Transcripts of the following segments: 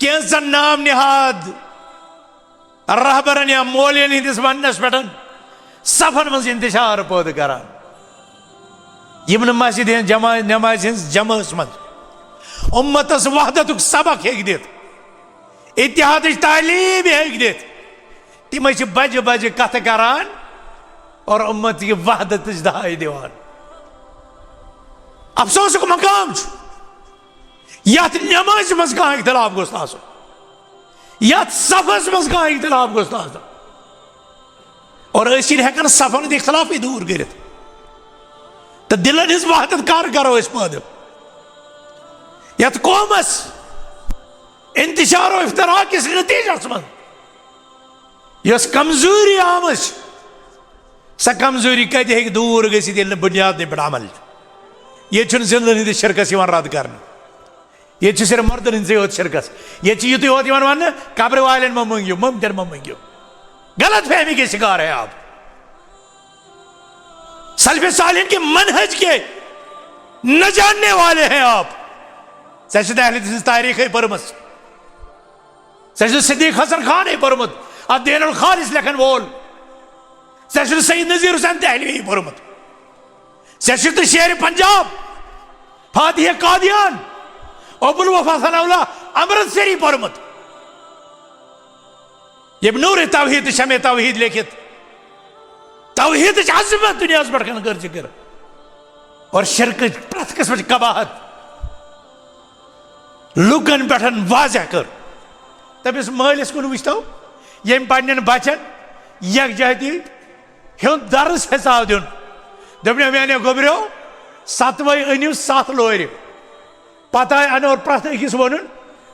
कैंसन नाम निहाद रहबरन या मौलियन हिंदिस वनस पे सफन मज इंतशार पौध करान यम मस्जिद नमाज जमास मज उम्मतस वहदतुक सबक हेक दित इत्तिहादच तालीम हेक दित तिम बज बज कथ करान और उम्मत की वहदतच दहाई दिवान अफसोसुक मकाम यथ नमाज मज कह इख्तिलाफ गोस आसुन यथ सफस मज कह इख्तिलाफ गोस आसुन और हेकान सफन इख्तिलाफ दूर कर तो दिलन हिज वहदत कर करो पैद यथ कौमस इंतशार इफ्तरा किस नतीजस मज यस कमजोरी आम स कमजोरी कत हे दूर गल बुनियाद पे अमल ये जिंदन हंदिस शिरकस रद्द कर ये सिर्फ मर्दन हंद शिरकस ये युत योत वन कब्र वाले मा मंगियो ममतन मा मंगियो गलत फहमी के शिकार है आप सल्फ़े सालिहीन के मनहज के न जानने वाले हैं आप सचद अहले तारीख पर्मस सचद सिद्दीक हसन खान पर्मुत अद्दीनुल खालिस लेखन वोल सचद सईद नज़ीर हुसैन दहलवी पर्मुत सचद शेर पंजाब फातिह कादियान अबुल वफा सनाउल्लाह अमृतसरी पर्मुत ये नूर तौहीद शमे तौहीद लिखित तौहीद अजमत दुनिया बढ़ कर जिक्र और शिरक प्रत किस्म कबाहत लुकन पे वाजह कर तबिस मालिस कुन वुचतो यम पन्न बचन यकजहती हुंद दर्स हिसाब दिन दपन मैंने गोबरो 7 अनिव 7 लोर पत अनो प्रत अकिस वन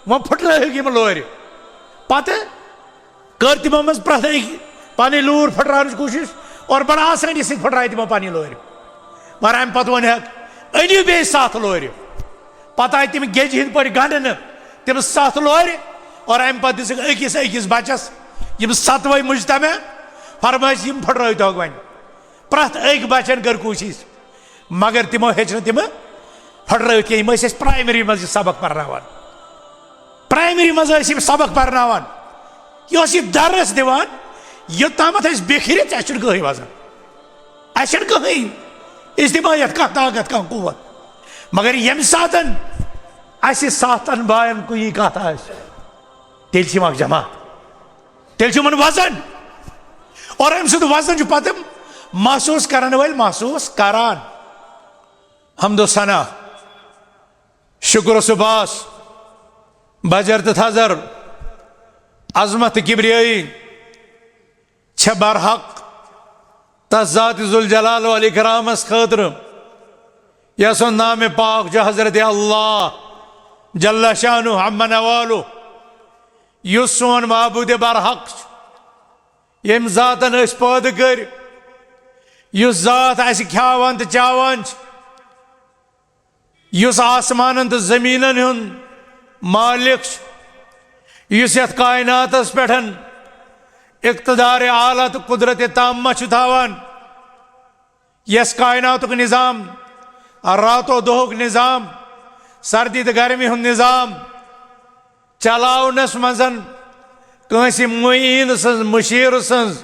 वो फुट लोर पत कर तमो मज प्रत पानी लूर फुटरान कोशिश और बड़ा आसानी से फुटराय तमो पानी लोर मगर अम पे वन अनिव बे 7 लोर पत आय तम गेज हिंद पे गंडन तम 7 लोर और अम पे दिस अकिस अकिस बचस यम 7 मुजतमा फरमाइश यम फुटराय तो वन प्रत अक बचन कर कोशिश मगर तमो हेचन तम फुटराय कह प्राइमरी मज सबक पर्नावान प्राइमरी मज सबक पर्नावान यह दरस दिवान योतामत बिखरित कहीं वजन कहीं इज्तिमायत कह ताकत कह कुव्वत मगर यम सातन 7 बायन कुछ कत तेल जमा तेल वजन और अम सुद वजन पत महसूस करान वाल महसूस करान हमदो सना शुक्र सुबास बजर तो थजर अजमत किब्रियाई छ बरहक तस ज़ात ज़ुल जलाल वल इकरामस खतर यस नाम पाक जो हजरत अल्लाह जल्ला शानु अम्मा नवालु युस सोन माबूद बरहक यम ज़ातन पैद कर युस ज़ात खावान तो चावान युस आसमान तो ज़मीनन हुंद मालिक युस यथ कायनातस पेठन इक़्तिदार आला तो कुदरत ताम्मा थावान यस कायनातुक निज़ाम रातो दोहुक निज़ाम सर्दी तो गर्मी हुंद निज़ाम चलावनस मजन कंस मुईन सन्ज मुशीर सन्ज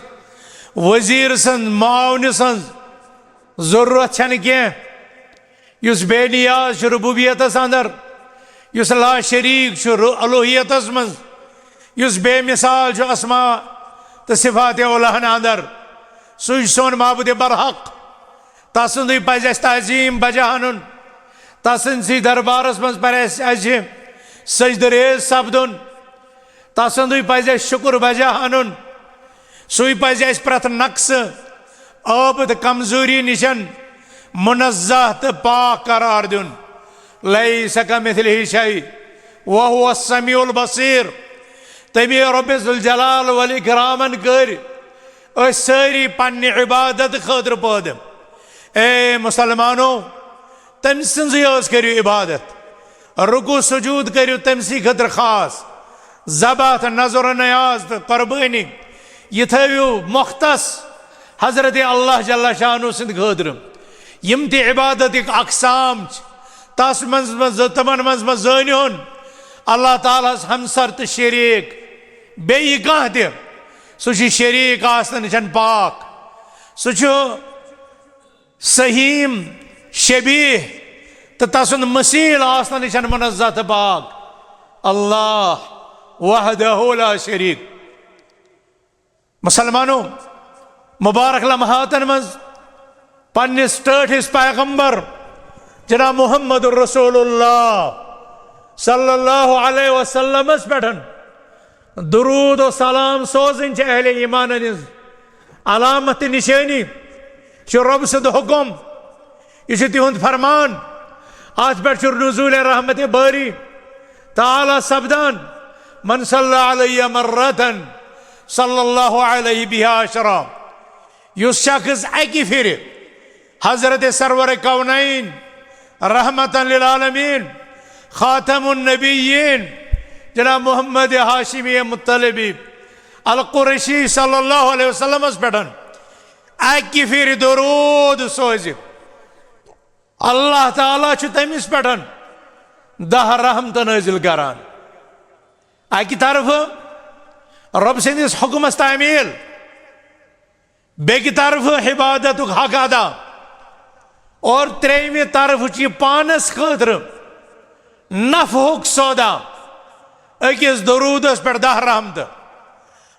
वजीर सन्ज मावन सन्ज जरूरत छन कह युस बेनियाज रुबूबियतस अंदर युस ला शरीक अलूहियतस मज युस बेमिसाल जो अस्मा तो सिफात उलहन अंदर सुज सोन माबूद बरहक तसुंद पज तजीम बजा हनुन तसंद दरबारस मज पे सजदरेज सपदुन तसुंद पज शुक्र बजा हनुन सु पज प्रथ नक्स आबद कमजोरी निशन मुनज़्ज़ह तो पाक करार दुन लैसा कमिथलिही शै वहुव अस्समीउल बसीर तमी रब्बे ज़ुल जलाल वल इकरामन कर सारी पन्ने इबादत खतर पैद ए मुसलमानो तम सज करो इबादत रुकू सुजूद करो तमसी खतर खास ज़बह तो नजर नयाज तो कुर्बानी यह थो मुख्तस हजरत अल्लाह जल्ला शानु सद खतर यम ते इबादत अकसाम तस मज तमन मज जान अल्लाह ताला हमसर तो शरीक बे कह सह शरीक आसन पाक सह सहीम शबीह तो तसुंद मसील आसन मुनज़्ज़ह पाक अल्लाह वहदहु ला शरीक। मुसलमानों मुबारक लम्हातन मज पन्निस टठिस पैगंबर जनाब मुहम्मद रसूलुल्लाह सल्लल्लाहु अलैहि वसल्लम पेठन दुरूद और सलाम सोजन अहले ईमान अलामत निशानी रब सद हुकुम यह तिहुंद फरमान अत पे नुज़ूल रहमत बारी ताला सपदान मन सल्ला अलैहि मर्रतन सल्लल्लाहु अलैहि बिहा अशरा युस शख्स अकि फिर हजरत सरवर कौनैन रहमतन लिल आलमीन खातमुन नबिय्यीन जनाब मोहम्मद हाशिमी मुत्तलिबी अल कुरैशी सल्लल्लाहु अलैहि वसल्लम पेठन अकि फिर दुरूद सोज अल्लाह ताला तमिस पेठन 10 रहमत नाजिल करान। अकि तरफ रब सदिस हुक्मस तामील बेकि तरफ इबादत हक अदा और त्रेमि तरफ पानस खतर नफहुक सौदा अकिस दुरूदस पे 10 रहमत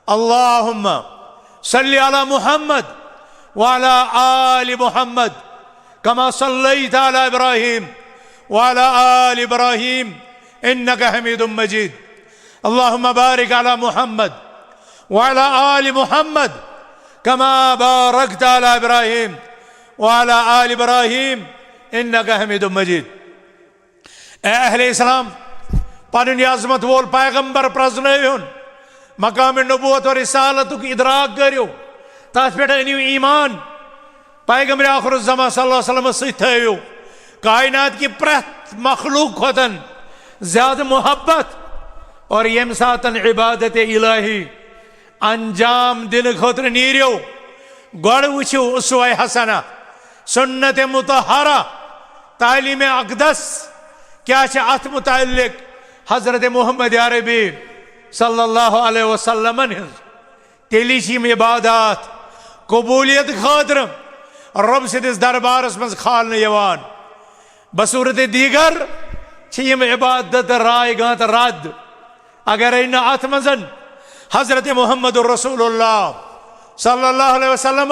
अल्लाहुम्मा सल्लि अला मुहम्मद व अला आलि मुहम्मद कमा सल्लैता अला इब्राहीम व अला आलि इब्राहीम इन्नका हमीदुम मजीद अल्लाहुम्मा बारिक अला मुहम्मद व अला आलि मुहम्मद कमा बारकता अला इब्राहीम व अला आलि इब्राहीम इन्नका हमीदुम मजीद। ए अहले इस्लाम पन अजमत वोल पैगंबर प्रजन मकाम नबूवत और रिसालत इदराक करो तथ पे अनिव ईमान पैगंबर आखिरुज़्ज़मा सल्लल्लाहु अलैहि वसल्लम सो कायनात की प्रत मखलूक खोतन ज्यादा मोहब्बत और यम सातन इबादत इलाही अंजाम दिन खुद नीरो गड़ वुचो उसवा हसना सुन्नत मुतहरा तालीम अक़दस क्या अत मुतालिक हजरत मोहम्मद अरबी सल्लल्लाहु अलैहि वसल्लम तेली इबादत कबूलियत खातर रब सदिस दरबारस मज खालन बसूरत दीगर इबादत राय गात रद अगर अत मजन हजरत मोहम्मद रसूलुल्लाह सल्लल्लाहु अलैहि वसल्लम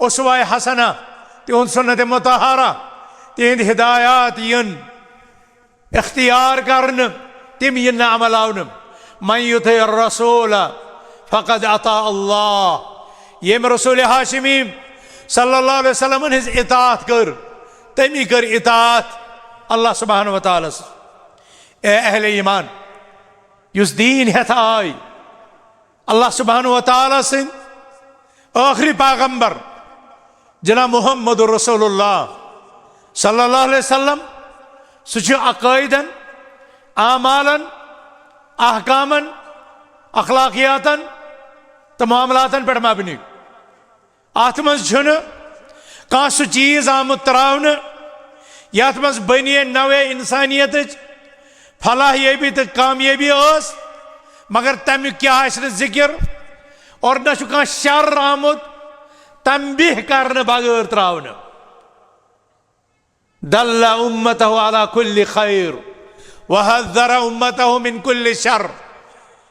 उसवा हसना तिहुंद सुन्नत मुतहरा तिहंद हिदायत यन इख्तियार करन तिम यन अमल मन युति रसूल फ़क़द अता अल्लाह यम रसूल हाशिमी सल्लल्लाहु अलैहि वसल्लम हिज इताअत कर तमी कर इताअत अल्लाह सुब्हानहु व तआला। ए अहले ईमान युस दीन हेत आय अल्लाह सुब्हानहु व तआला सिंद आखिरी पैगंबर जनाब मुहम्मद रसूलुल्लाह सल्लल्लाहु अलैहि वसल्लम सह अक़ाइदन आमालन अहकामन अखलाकियातन तो मामलातन पे मबनी अत मज कह सह चीज आमुत त्रावन यथ मज बनिए नवे इंसानियत फलाहयाबी तो कामयाबी मगर तमिक क्या जिक्र और न कह शर आमुत तंबीह करने बगैर त्रावन दल्ला उम्मतहु अला कुल्लि खैर वहज़्ज़रा उम्मतहु मिन कुल्लि शर।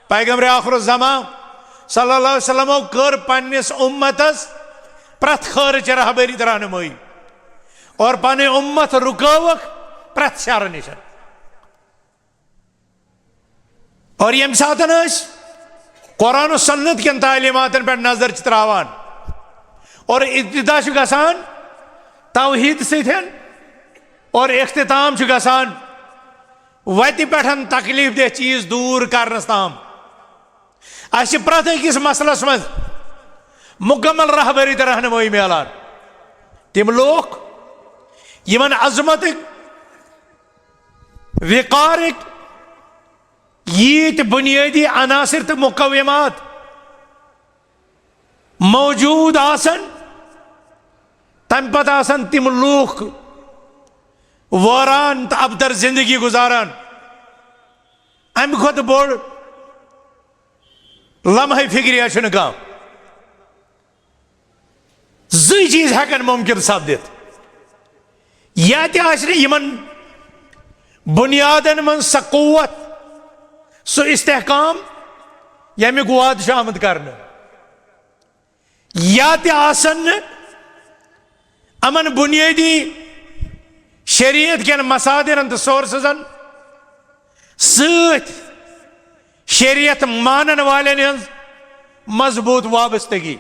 पैगंबर आखिरुज़्ज़मा सल्लल्लाहु अलैहि वसल्लम कर पन्निस उम्मतस प्रत खैर रहबरी रहनुमाई और पन उम्मत रुकावक प्रत शर निश और यम सातन कुरान और सुन्नत के तालीमातन पे नजर त्रावान और इब्तिदा गसान तौहीद सतन और इख्तिताम गसान वत पे तकलीफ दह चीज दूर करनस ताम अस प्रत अकिस मसलस मज मुकम्मल रहबरी तो रहनुमाई मिलान तिम लोग यमन अजमतिक विकारिक यीत बुनियादी अनासिर तो मुकव्वमात मौजूद आसन तम पत आसन तिम लूख वारान तो अबतर जिंदगी गुजारान अमि खुद बोड़ लम्हे फिक्रिया कह जी चीज हेकन मुमकिन सपदित या तमन बुनियादन मन स कुव्वत सो इस्तेहकाम यमिक वाद आमद कर या अमन बुनियादी शरीयत के मसादिरन तो सोर्सन सत शरीयत मानन वाले मजबूत वाबस्तगी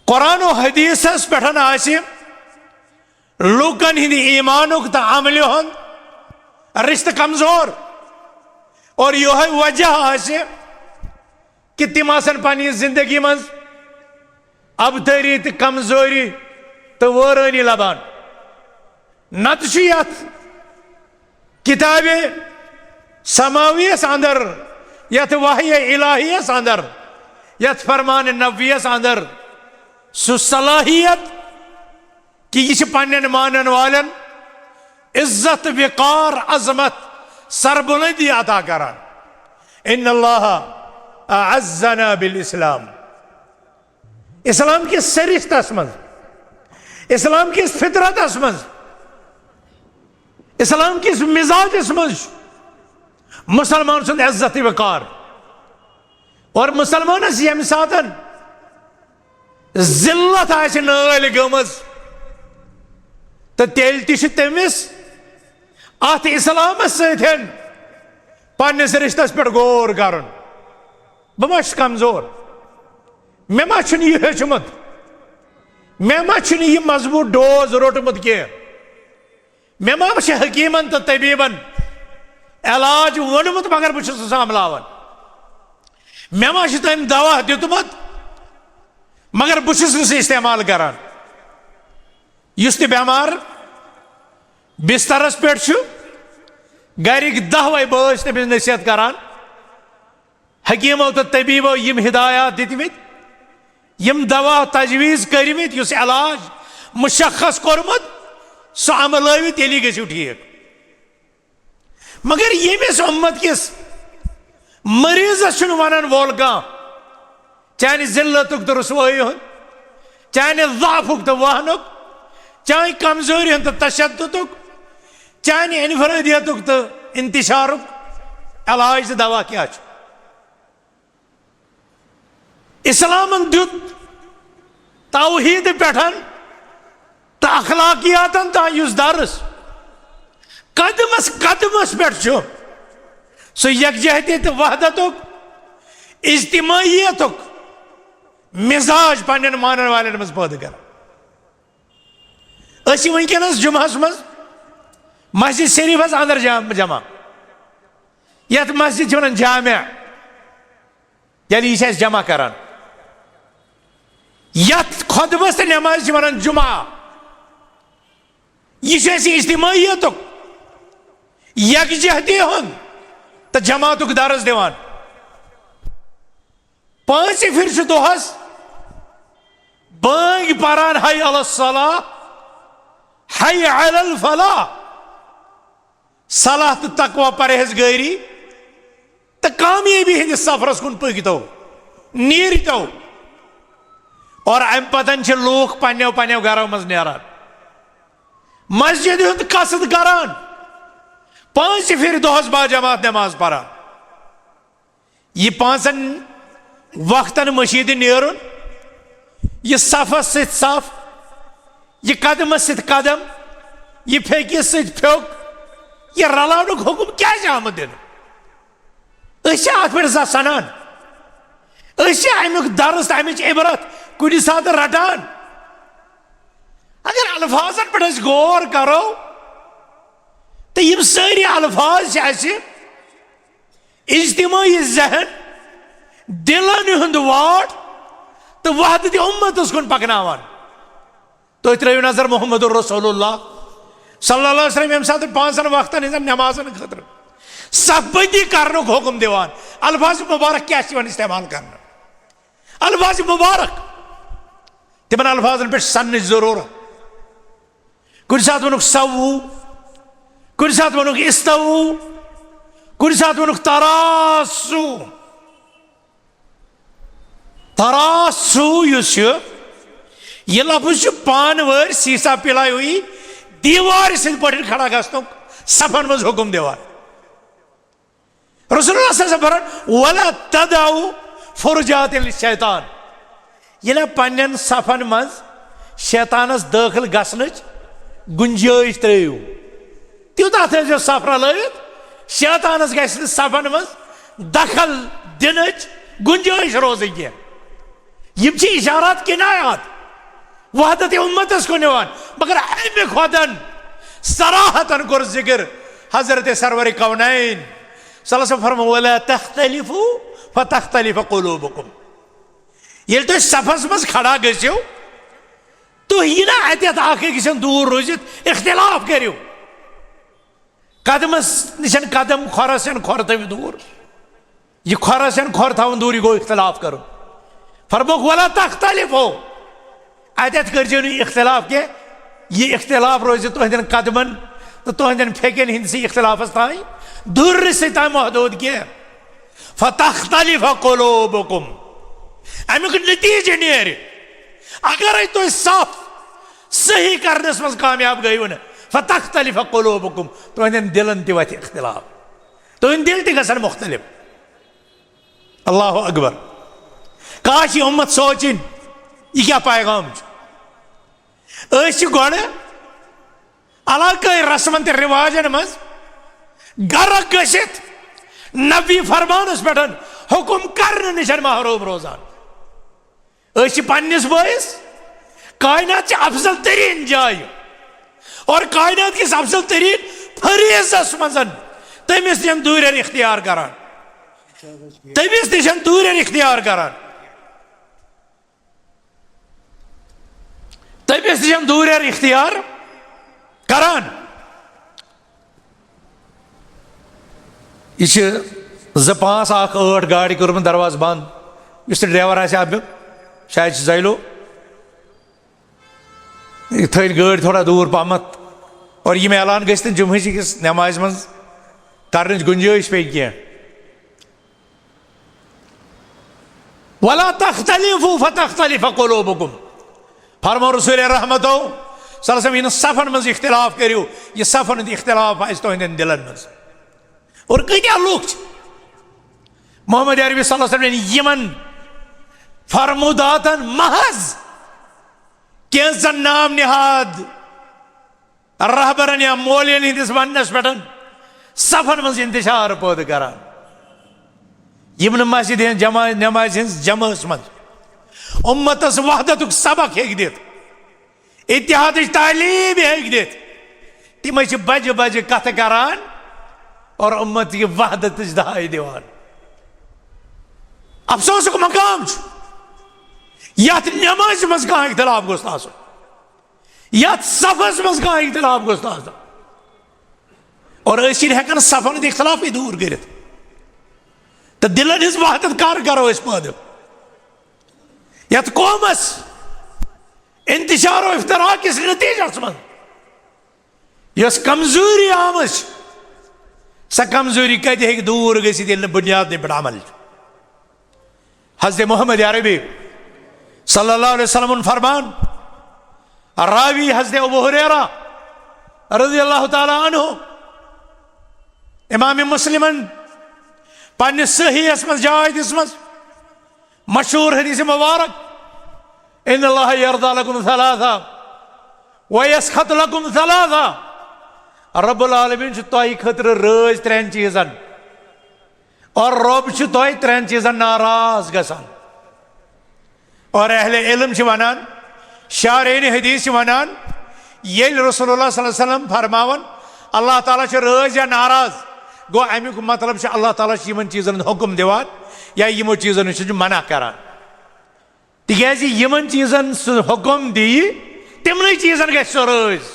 कुरान और हदीस पे लूकन हिंद ईमानुक तो अमल रिश्त कमजोर और यह वजह कि तिम पनी जिंदगी मज अबतरी तो कमजोरी तो वरानी लबान नत किताब समावियस अंदर यथ वाह्य इलाहियस अंदर यथ फरमान नबवियस अंदर सु सलाहियत कि यह पन्न मानन वालन इज्जत विकार अजमत सरबुलंदी अता करान इन्नल्लाह अअज़्ज़ना बिल इस्लाम इस्लाम के सरिश्तस मज इस्लाम की फितरतस मज इस्लाम की मिजाजस मज मुसलमान सुंद इज्जत वकार और मुसलमानस यम सातन जिल्लत आसि नाल गमज तो तेल तमिस अत इस्लामस सतन पन्निस रिश्तस पे गौर कर बह मा कमजोर मे मा यह हेचमुत मे मा यह मजबूत डोज रोटमुत कह मे मा हकीमन तो तबीबन इलाज वोनमुत मगर बह सामलावन मे मा तम दवा दितमुत मगर बह इस्तेमाल करान युस ते बेमार बिस्तरस पे गरिक 10 बस तमिस नसीहत करान हकीमो तो तबीबो यम हिदायत दितमित यम दवा तजवीज करमित युस इलाज मुशख्खस कोरमुत सो अमलवित तेली गसिव ठीक मगर यमिस उम्मत किस मरीजस वनान वोल कह चाहे जिल्लतुक तो रुसवाई हुन चाहे ज़ाफुक तो वहनुक चाहे कमजोरी तो तशद्दुदुक चाहे इनफरादियतुक तो इंतिशारुक इलाज दवा क्या इस्लामन दुत तौहीद पेठन तो अखलाकियातन तायुस दर्स कदमस कदमस पे सो यकजहती तो वहदतुक इज्तिमाइयतुक मिजाज पन्न मानन वाले मज पैदा कर वनकस जुमहस मज मस्जिद शरीफस अंदर जमा यथ मस्जिद वन जामिया यह जमा करान यथ खुतबस तो नमाज वन जुमा यह इज्तिमाइयतुक यकजहती हुन तो जमातुक दर्स दिवान 5 फिर दोहस बांग पारान हाय अल सलाह हाय अल फलाह सलाह तो तकवा परहेजगारी तो कामयाबी हंदिस सफरस कुन पकतो नीरतो और अम पतन लूख पन्नो पन्नो घरों मज नेरान मस्जिद हुंद कसद करान 5 फिर दोहस बाजमात नमाज परान यह 5 वक्तन मशीद नेरुन यह सफस सत सफ यह कदमस सत कदम यह फेकिस सत फ्योक यह रलानुक हुकुम क्या आमद दिन अत पे सनान अमुक दर्स अमिच इबरत कुछ सात रटान अगर अल्फाजन पे गौर करो तो यम सारी अल्फाज इज्तिमाई जहन दिलन हुंद वाट तो वहदत उम्मतस कुन पकनावान तो त्रो नजर मोहम्मद रसूलुल्लाह सल्लल्लाहु अलैहि वसल्लम यम सात 5 वक्तन हंदन नमाजन खतर सफबदी करनुक हुकुम दिवान अल्फाज मुबारक क्या इस्तेमाल करना अल्फाज मुबारक तिमन अल्फाजन पे सन जरूरत कुछ सात वनुक सवु कुछ साथ वनुक इस्तवू, कुछ साथ वनुक तरासू। तरासू यह लफ्ज पान वर सीसा पिलाई हुई दीवार से पढ़ खड़ा गस्तुक सफन मज हुकुम दिवार। रसूलुल्लाह सल्लल्लाहु अलैहि वसल्लम वला तदाउ फुरजात शैतान ये पन्न सफन मज शैतानस दाखिल गसनच गुंजाइश त्रो तूता थो सफरा लगित शैतानस गस सफन मज दखल दिन गुंजाइश रोज कह यम इशारात किनायात वहदत उम्मतस को निवान मगर अमे खुदन सराहतन कोर जिक्र हजरत सरवर कौनैन सल्लल्लाहु अलैहि वसल्लम वला तख्तलिफू फतख्तलिफ कुलूबुकुम ये तो सफस मज खड़ा गो तो यह ना अत अकिस दूर रोजित इख्तिलाफ करो कदमस निशन कदम खोरस खोर थो दूर यह खोरस खोर थवन दूर यह गो इख्तिलाफ करो फरमोक वला तख्तलिफ हो अत कर इख्तिलाफ के यह इख्तिलाफ रोज तुहदन कदमन तो तुहदन फेकन हिंदस इख्तिलाफस ताई दूर से महदूद के फतख्तलिफ कुलूबुकुम अमुक नतीजे नेर अगर तुम साफ सही करनस मज कामयाब गयु न फतख्तलिफ कुलूबुकुम तुहदन दिलन ति वथ इख्तिलाफ तुहद दिल ति गसन मुख्तलिफ। अल्लाहु अकबर काश यह उम्मत सोचिन यह क्या पैगाम गोड़ अलाकाई रस्मन तो रिवाजन मज गर गसित नबी फरमानस पे हुकुम कर निश महरूम रोजान पन्निस बॉयस कायनात अफजल तरीन जाय और कायनात किस अफजल तरीन फरीजस मजन तमिस निश दूर इख्तियार करान तमिस निश दूर इख्तियार करान तमिस निश दूर इख्तियार करान यह 5-8 गाड़ी कर्म दरवाज बंद इस ड्राइवर आबिक शायद जैलो थ गाड़ी थोड़ा दूर पहमत और यह ऐलान गस जुम्मे किस नमाज मज कर गुंजाइश पे कह वला तख्तलिफू फतख्तलिफ कुलूबुकुम फरमा रसूल रहमतो सल्लल्लाहु अलैहि वसल्लम सफन मज इख्तिलाफ करो यह सफन इख्तिलाफ आज तुहदन दिलन मज और कत्या लूख मोहम्मद अरबी सल्लल्लाहु अलैहि वसल्लम यमन फरमुदातन महज कैंसन नाम निहाद रहबरन या मौलियन हिंदिस वनस पे सफन मज इंतशार पौध करान यम मस्जिद नमाज जमास मज उम्मतस वहदत सबक हेक दित इत्तिहाद तालीम हेक दित तिम बज बज कथ करान और उम्मत की वहदत दहाई दिवान अफसोस को मकाम यथ नमाज मज कह इख्तिलाफ गोस आसन यथ सफस मज कह इख्तिलाफ गोस आसन और हेकन सफन इख्तिलाफ दूर कर तो दिलन हिज वहदत कर करो पैदा यथ कौमस इंतशार और इफ्तरा किस नतीजस मज कमजोरी आम स कमजोरी कत हे दूर गि बुनियाद पे अमल हज़रत मोहम्मद अरबी सल्लल्लाहु अलैहि वसल्लम फरमान रावी हज़रत अबू हुरैरा रज़ियल्लाहु ताला अन्हु इमाम मुस्लिमन पन्ने सहीहस मज जाय दिस मज मशहूर हदीस मुबारक इन्नल्लाह यर्दा लकुम सलासा व यसखत लकुम सलासा रब्बुल आलमीन तुह खतर राज 3 चीजन और रब 3 चीजन नाराज गसान और अहले इल्म वनान शारीन हदीस वनान ये रसूलुल्लाह सल्लल्लाहु अलैहि वसल्लम फरमावन अल्लाह ताला राज या नाराज गो अमुक मतलब अल्लाह ताला यमन चीजन हुक्म दिवान या यमो चीजन मना करान तिकाज यमन चीजन हुक्म दी तिमन चीजन गस राज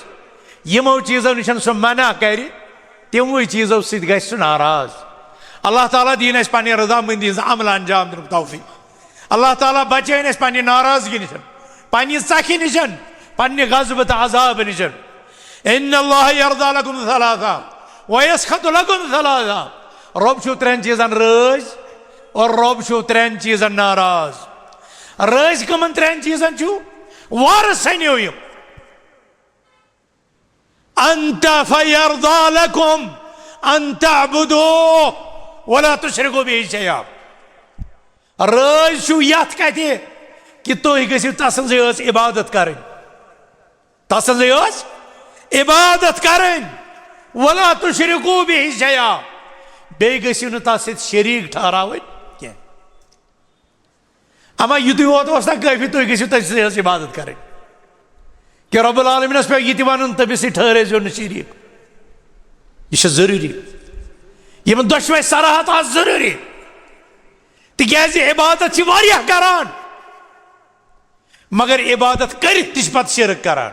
यमो चीजों निश सह मना कर तमो चीजों सह नाराज अल्लाह ताला दीन पे रजामंदी अमल अंजाम दिन तौफीक अल्लाह ताला बचान पे नाराजगी निश पे सखी निश पे गजब तो अजाब निश इन्नल्लाह यर्दा लकुम सलासा व यसखतु लकुम सलासा। रब छु त्रेन चीजन राज और रब छु त्रेन चीजन नाराज। राज कमन त्रेन चीजन छु वारस सनियो यम अंत फयर्दा लकुम अन तअबुदू वला तुशरिकू बिही शैया। राज छु यथ कते कि तुह गसिव तसंज इबादत करें, तसंज इबादत करें। वला तुशरिकू बिही शैया, बे गसिव न तस शरीक ठहरावन क्या। अमा युत वोत ना काफी तुह गसिव तस इबादत करें कि रब्बुल आलमीनस पे ये वन तमिस ठहरे न शरीक। यह जरूरी यम दशवे सराहत आज जरूरी तिकाज इबादत करान मगर इबादत कर पत शिरक करान।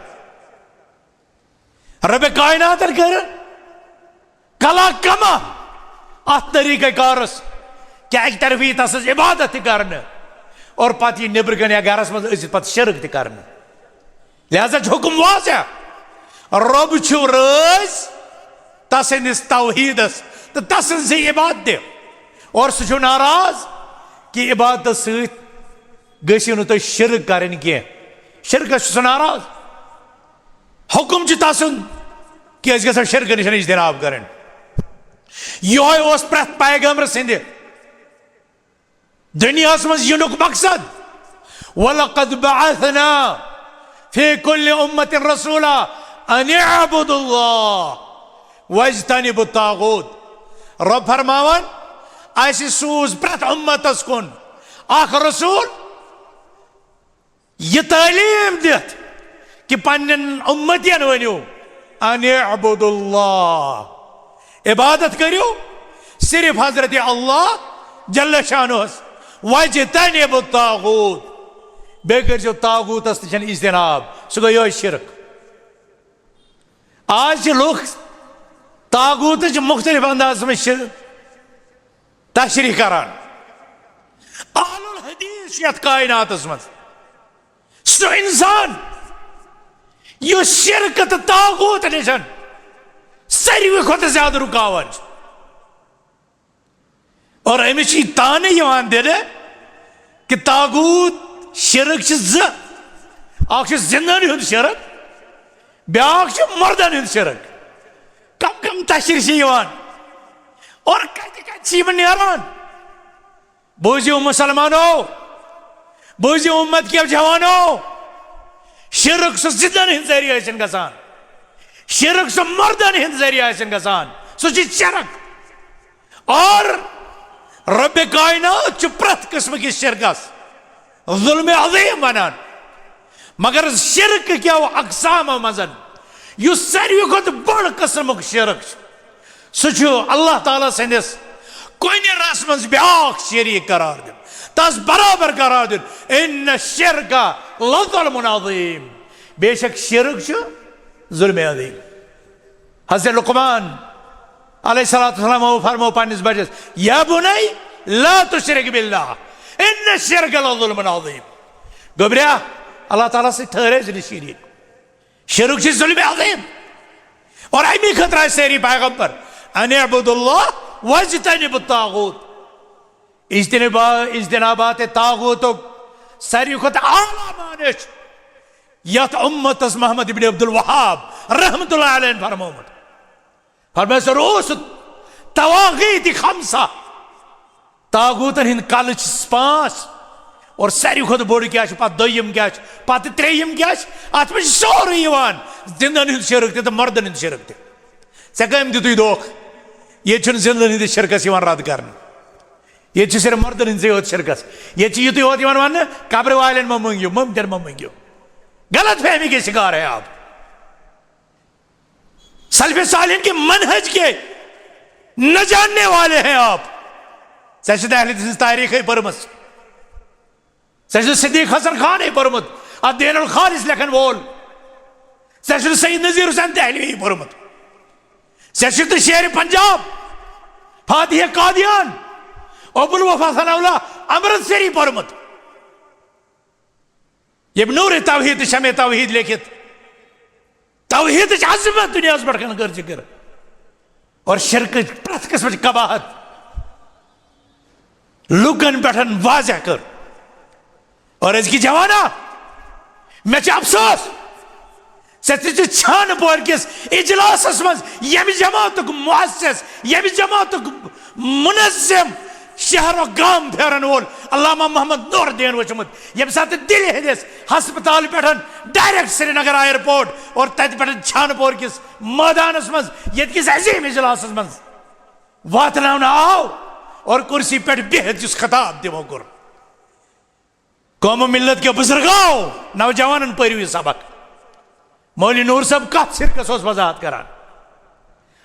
रब कायनात कर कला कमा अत तरीक़े कारस क्या एक तरफी तस इबादत करने और पत यह नबर कन या गरस मज पत शिरक कर। लिहाजा हुक्म वाज़ह रब छु राज तसंदिस तौहीदस तो तसन से इबादत और सह नाराज कि इबादत सत गसिव न तुम शिरक करें कह। शिरकस सह नाराज। हुक्म तसन कि गो शिरक नश इज्तनाब करें। यह प्रत पैगम्बर सद दुनिया मज युनुक मकसद वलक़द बअसना फी कुल्लि उम्मतिन रसूला अन अअबुदुल्लाह वज्तनिबुत तागूत। रब फरमावन अस सूज प्रत उम्मतस कुन अख रसूल यह तालीम दित कि पन्न उम्मतियन वनो अन अअबुदुल्लाह इबादत करो सिर्फ हजरत अल्लाह जल्ल शानुहस वज्तनिबुत तागूत बे कर तागूतस निश इज्तनाब। सह गो शिरक। आज लोग तागूत मुख्तलिफ अंदाज में तशरीह करान। अहलुल हदीस यथ कायनातस मज सह इंसान यह शिरक तो तागूत निशन सारवी खुद ज्यादा रुकावन और अमिस ताने दिन कि तागूत शिरक जिंदन हुंद शिरक ब्याक मर्दन हुंद शिरक। कम कम तशरीह और कत नेरान। बूझो मुसलमानो, बूझो उम्मत के जवानो, शिरक सह जिंदन हिंद जरिए गसान, शिरक सह मर्दन हिंद जरिए गसान, सह शिरक। और रब कायनात प्रत किस्म कि शिरकस जुल्म अज़ीम वनान। मगर शिरक क्या अकसाम मजन यह सारवी खुद बड़ किस्म शिरक सह अल्लाह ताला सदिस कुन रस मज ब्याख शरीक करार दिन तस बराबर करार दिन। इन शिरक लज़ुल्मुन अज़ीम, बेशक शिरक जुल्म अज़ीम। हज़रत लुक़मान अलैहिस्सलाम फरमो पन्निस बच्चस या बुनई ला तुशरिक बिल्लाह इन शिरक लज़ुल्मुन अज़ीम। गोबरिया अल्लाह ताला से ठहरे शरीक। शिरक जुल्म अज़ीम और अमी खतरा सारी पैगम्बर अन अअबुदुल्लाह वज्तनिबुत तागूत। इज्तनाबात तागूत सारी खुद आला मानिश यथ उम्मतस मोहम्मद इब्न अब्दुल वहाब रहमतुल्लाह अलैह फरमोमत। फरमाया रोस तवागीत खमसा तागूतन हिंद कल 5 और सारी खुद बोड़ क्या पत दोयम क्या पत त्रेयम क्या अत मे सोरे जिंदन हिंद शिरक तो मर्दन हिंद शिरक ते ऐ कम दित दोख ये जिंदन हिंद शिरकस रद्द कर ये सिर्फ मर्दन हिंद योत शिरकस ये युत योत वन कब्र वालन मा मंगियो ममदन मा मंगियो। गलत फहमी के शिकार है आप। सल्फ़े सालिहीन के मनहज के न जानने वाले हैं आप। सचद अहले तारीख परमस सचद सिद्दीक हसन खान है परमत अद्दीनुल खालिस लेखन वोल सचद सईद नज़ीर हुसैन दहलवी परमत सचद शेर पंजाब फातिह कादियान अबुल वफा सनाउल्लाह अमृतसरी परमत ये नूर तौहीद शमे तौहीद लिखित तौहीद अजमत दुनिया पे जिक्र और शिरक प्रत किस्म कबाहत लुकन पे वाजह कर और इसकी जवाना मे अफसोस छान पोर किस इजलास मज यम जमात मुअस्सिस यम जमात मुनज़्ज़िम शहर और गाम फेरन वोल अल्लामा मोहम्मद नूरुद्दीन वचमुत यम साथ दिल हदिस हस्पताल पे डायरेक्ट श्रीनगर एयरपोर्ट और तत पे छानपोर किस मैदानस मज ये किस अजीम इजलास मज वातनावन आओ और कुर्सी पे बेहद जिस खताब दिवो कर कौम मिल्लत के बुजुर्गों नौजवान पढ़ियो यह सबक मौली नूर साहब कत शिरकस वजाहत करान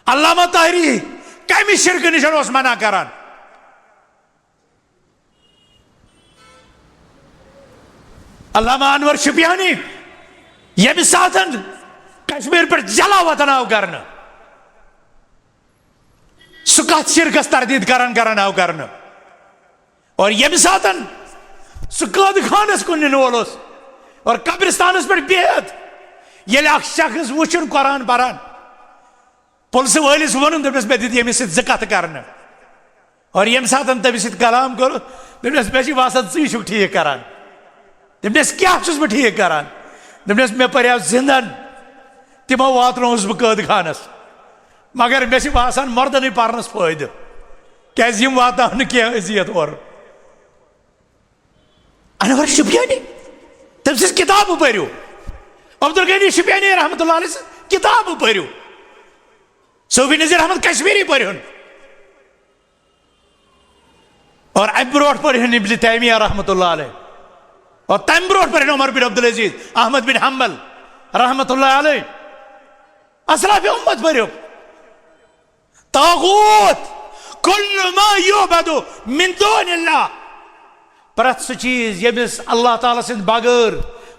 अल्लामा ताहिरी कमि शिरक निश मना करान अल्लामा अनवर शुपियानी यम साथन कश्मीर पर जला वतनाव करना सुकत शिरकस तरदीद करान आव करना और यम साथन सुकद खानस कुन नोलोस और कब्रिस्तानस पर बेहद ये शख्स वुचन कुरान परान पुलिस वलिस वन दस मे दित यमिस कत कर और यम साथ तमिस कलाम कर दस मे बासान ज़ ठीक करान दस क्या बह ठीक करान दस मे पर्याव जिंदन तमो वातनोस बह कैद खानस मगर मे बासान मर्दन परनस फायद क्या वाता कह अजियत और अनवर शुपियानी तम किताब पढ़ो अब्दुल गनी शुपियानी रहमतुल्लाह अलैह किताब पढ़ो सूफी नज़ीर अहमद कश्मीरी पढ़न और अम ब्रो पढ़न इब्न तैमिया रहमतुल्लाह अलैह और तम ब्रो पढ़न उमर बिन अब्दुल अजीज अहमद बिन हम्बल रहमतुल्लाह अलैह असलाफ उम्मत पढ़ो तागूत कुल्लु मा युबदु मिन दूनिल्लाह प्रत सह चीज यमिस अल्लाह ताला सिंद बगैर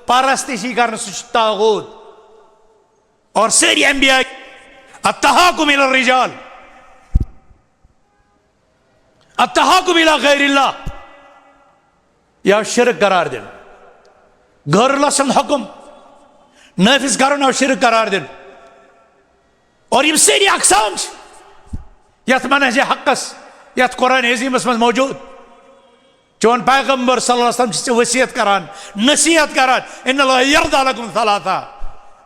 परस्तिशी कर तागूत और सारी अंबिया अत्तहाकुम इला रिजाल अत्तहाकुम इला गैरिल्लाह या शिरक करार दिन गैरुल्लाह संद हुक्म नाफिज करन और शिरक करार दिन और यम सारी अकसाम यथ मनहज हक्कस यथ कुरान अजीमस मज मौजूद चोन पैगंबर सल्लल्लाहु अलैहि वसल्लम वसीयत करान नसीहत करान इन्नल्लाह यर्दा लकुम सलासा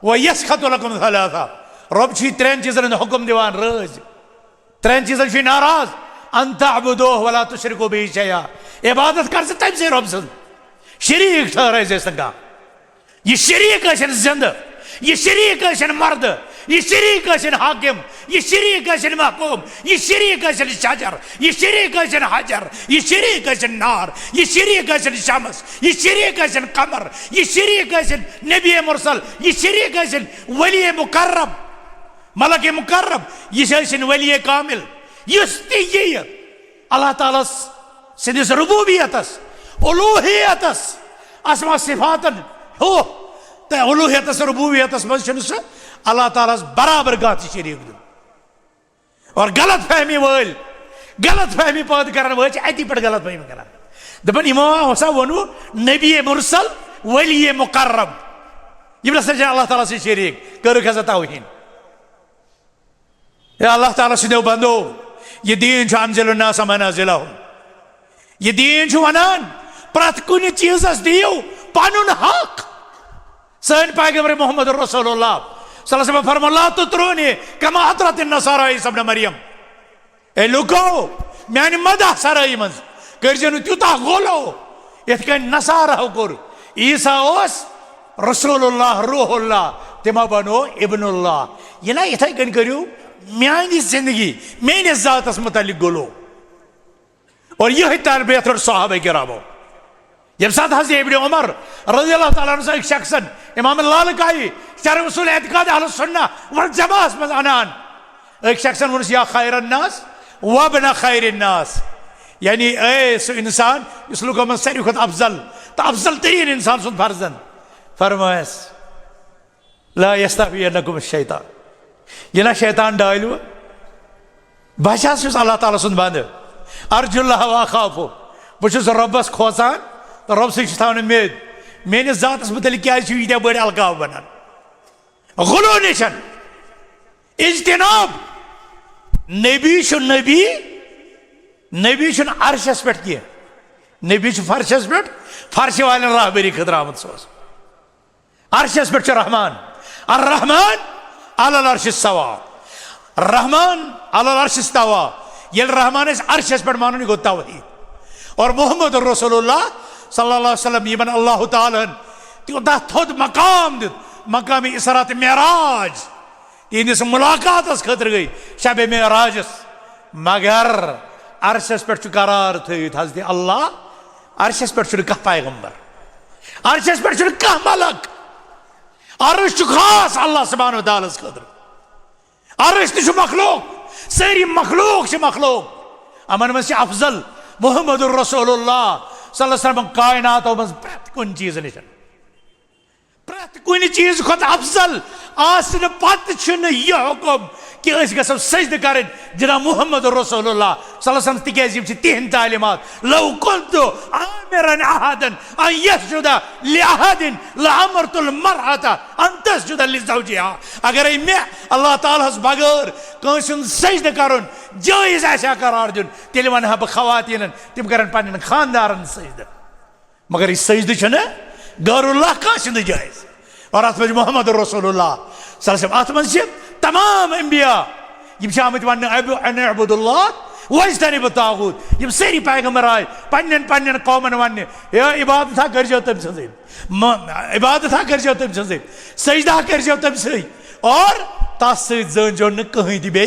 व यसखतु लकुम सलासा रब छी त्रेन चीजन हुक्म दिवान रज त्रेन चीजन छी नाराज अन तअबुदूह वला तुशरिकू बिही शैया इबादत कर से तम से रब सन शरीक ठहरे से संगा ये शरीक है जिंद ये शरीक है मर्द ये शरीक है हाकिम ये शरीक है महकूम ये शरीक है शाजर ये शरीक है हजर ये शरीक है नार ये शरीक है शमस ये शरीक है कमर ये शरीक है नबी मुरसल ये शरीक है वली मुकर्रम मलक मुकर्रम ये वली कामिल ये अल्लाह ताला सिंदिस रुबूबियतस उलूहियतस अस्मा सिफातन हो ते उलूहियतस रुबूबियतस मज अल्लाह ताला बराबर गात शरीक दिन और गलत फहमी पैदा कर अति पे गलत फहमी कर दपन यमो हसा वनु नबी मुरसल वली मुकर्रम यम अल्लाह ताला से शरीक कर हसा तौहीन अल्लाह ताला सिंधो बंदो ये दीन अनज़लनास मनाज़िलहुम ये दीन वनान प्रत कुन चीजस दियो पनुन हक सन पैगंबर मोहम्मद रसूलुल्लाह सल्लल्लाहु अलैहि वसल्लम फरमाया तुत्रुनी कमा अतरत नसारा ईसा इब्न मरियम ए लुको म्यान मदह सराई मज करजन त्युता गोलो यथ कन नसारा कोर ईसा ओस रसूलुल्लाह रूहुल्लाह तिमा बनो इब्नुल्लाह ये ना यथ कन करियो म्यानी जिंदगी मेरे जातस मुतालिक गोलो और यह तरबियत और सहाबा किरामो जब साथ हज़रत इब्न उमर रज़ियल्लाहु ताला अन्हु एक शख्सन इमाम लालकाई शरह उसूल एतिकाद अहल सुन्नह वल जमाअत में अनान एक शख्सन वनस या खैरन नास व बना खैरिन नास यानी ए सो इंसान इस लुक में सारी खुद अफजल तो अफजल तरीन इंसान सुन फर्जन फरमायस ला यस्तफियन्नकुम शैतान ये ना शैतान डालू बचा अल्लाह ताला सुन बंद अर्जुल्लाह व खाफो बहुत रबस खोसान तो रब से उम्मीद मेनिस जातस मुतलिक क्या बड़ अलगाव बनान गुलो निशन इज्तिनाब नबी नबी नबी अर्शस पे कह नबी फर्शस पे फर्श वाले राहबरी खतर आमत सोस अर्शस पे रहमान अर रहमान अलल अर्श इस्तवा रहमान अलल अर्श इस्तवा ये रहमान अर्शस पे मानो गो तौहीद और मोहम्मद रसूलुल्लाह सल्लल्लाहु अलैहि वसल्लम यमन अल्लाह ताला त्यूता थोद मकाम दित मकाम इसरात मेराज तिंदिस मुलाकात खतर गई शब मेराजस मगर अर्शस पे करार थत हजरत अल्लाह अर्शस पे कह पैगंबर अर्शस पे कह मलक अर्श खास अल्लाह सुब्हानहु व तआला खतर अर्श तो मखलूक सारी मखलूक मखलूक अमन मज अफजल मोहम्मद रसूलुल्लाह सल्लल्लाहु अलैहि वसल्लम कायनात मज प्रत कुन चीज निश प्रत कुन चीज खुद अफजल आसन पत यह हुक्म कि गो सजद कर जना मोहम्मद रसूलुल्लाह सल्लल्लाहु अलैहि वसल्लम तिकेज तिहन तालीमात लव कुन्तु आमिरन अहदन अन यसजुदा लिअहदिन लअमरतुल मरअता अन तस्जुदा लिज़ौजिहा अगर मे अल्लाह ताला बगैर कंस सजद करन जायज आशा करार दिन तेल वनहा बह खवातीन तिम करन पन्न खानदारन सजद मगर यह सजद गैरुल्लाह कंस जायज और अत मोहम्मद रसूलुल्लाह सल्लल्लाहु अलैहि वसल्लम अत मज तमाम अंबिया आमत वन अबुदुल्लाह वज्तनिबु तागूत सारी पैगंबर आए पन्न पन्न कौमन वन इबादत करो तम सज इबादत करो तम सज सजदा करो तम सही और तस सो न कहीं तह बे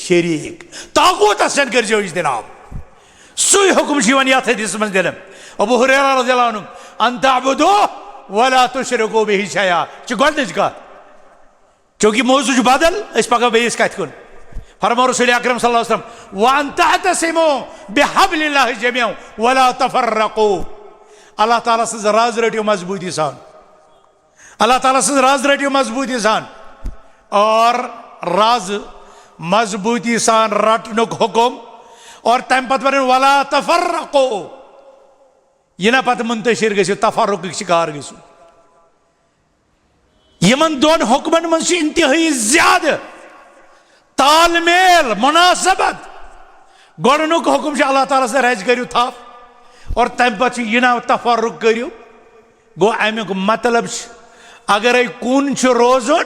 शरीक तागूतस करो इज्तिनाब सुई हुक्म ये हदीस मज दिन अबू हुरैरा रज़ियल्लाहु अन्हु अन तअबुदू वला तुशरिकू बिही शैआ गोडनिच कथ चूंकि मौजू बदल पगह बेस कत कुन फरमा रसूल अकरम सल्लल्लाहु अलैहि वसल्लम वअन तअतसिमू बिहब्लिल्लाहि जमीअन वला तफर्रकू अल्लाह ताला सज राज रटियो मजबूती सान अल्लाह ताला सज राज रटियो मजबूती सान और राज मजबूती सान रटनुक हुक्म और तम पत वन वला तफर्रकू यह ना पत मुंतशिर गो तफर्रुक शिकार गो यमन दोन हुक्मन मज इंतहाई ज्यादा तालमेल मुनासबत गोडनुक हुक्म अल्लाह ताला से रज करो थप और तम पे यह ना तफर्रुक करो गो अमुक मतलब अगर कुन रोजन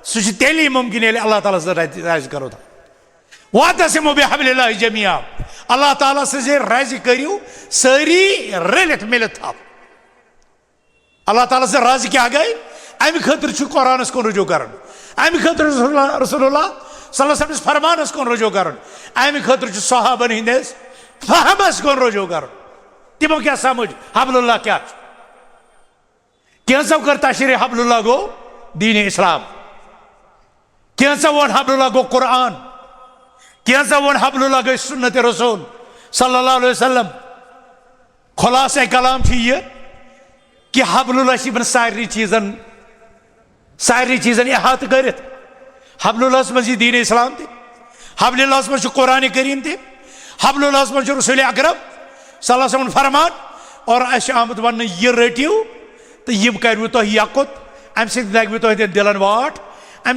सह तेली मुमकिन अल्लाह ताला से रज करो थप वातसिमू बिहब्लिल्लाहि जमीअ अल्लाह ताला से रज करो सारी रलित मिलत थप अल्लाह ताला से रज क्या गई अमि खतर कुरानस कुन रुजू कर अमि खतर रसूलुल्लाह सल्लल्लाहु अलैहि वसल्लम फरमानस कुन रुजू कर अमि खतर सहाबन हिंदस फहमस कुन रुजू कर तिमो क्या समझ हब्लुल्लाह क्या कैसा कर तशरीह हब्लुल्लाह गो दीन इस्लाम कैसा वन हब्लुल्लाह गो कुरान कैसा वन हब्लुल्लाह गो सुन्नत रसूल सल्लल्लाहु अलैहि वसल्लम खुलासा कलाम ये कि हब्लुल्लाह सारी चीजन अहात कर हब्लुल्लाह मज दीन इस्लाम हब्लुल्लाह मज कुरान करीम हब्लुल्लाह मज रसूल अकरम सल्लल्लाहु अलैहि वसल्लम फरमान और आमत वन यह रटिव तो यह करू तुह यकुत अम सगव तुह दिलन वाट अम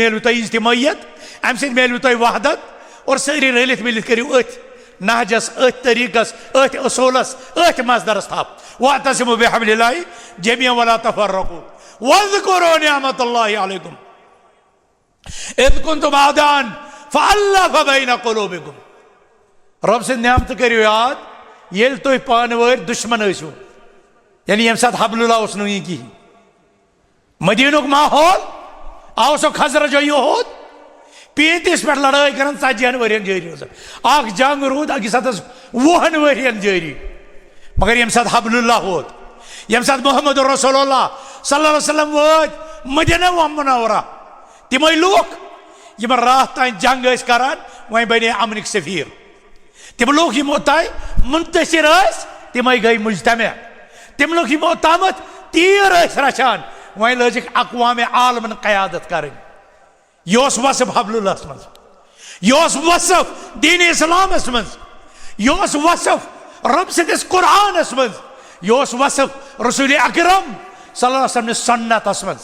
मेलू तुह इज्तिमायत अम मेलू तुह वहदत और सारी रलित मिलित करू अथ नहजस अथ तरीकस अथ असूलस अथ मजदरस थप वातसिमू बिहब्लिल्लाहि जमीअन वला तफर्रकू वज़्कुरू निअमतल्लाहि अलैकुम इज़ कुन्तुम अअदाअन फ़अल्लफ़ बैन क़ुलूबिकुम रब से नियामत करो याद ये तुम पान वर दुश्मन यूं यानी ये साथ हब्लुल्लाह उस कहीं मदीनुक माहौल आओ सो खजरज यहूद पीतिस पे लड़ाई कर 40 वरियन जारी अख जंग रूद अकिस 20 वरियन जारी मगर ये साथ हब्लुल्लाह होत ये साथ मोहम्मद रसूलुल्लाह सल्लल्लाहु अलैहि वसल्लम वोत मदीना मुनव्वरा तिमय लोक यम रात तान जंग करान वह बने अमनिक सफीर तिम लोग यम ओताय मुंतशिर तिमय गई मुजतमा तिम लोग यम ओतामत तीर रचान वह लजिक अक़वाम आलमन क़यादत कर यह वसफ हब्लुल्लाह मज यह वसफ दीन इस्लाम मज यह वसफ रब सदिस कुरान मज यह वसफ रसूल अकरम सल्लल्लाहु अलैहि वसल्लम सुन्नत मज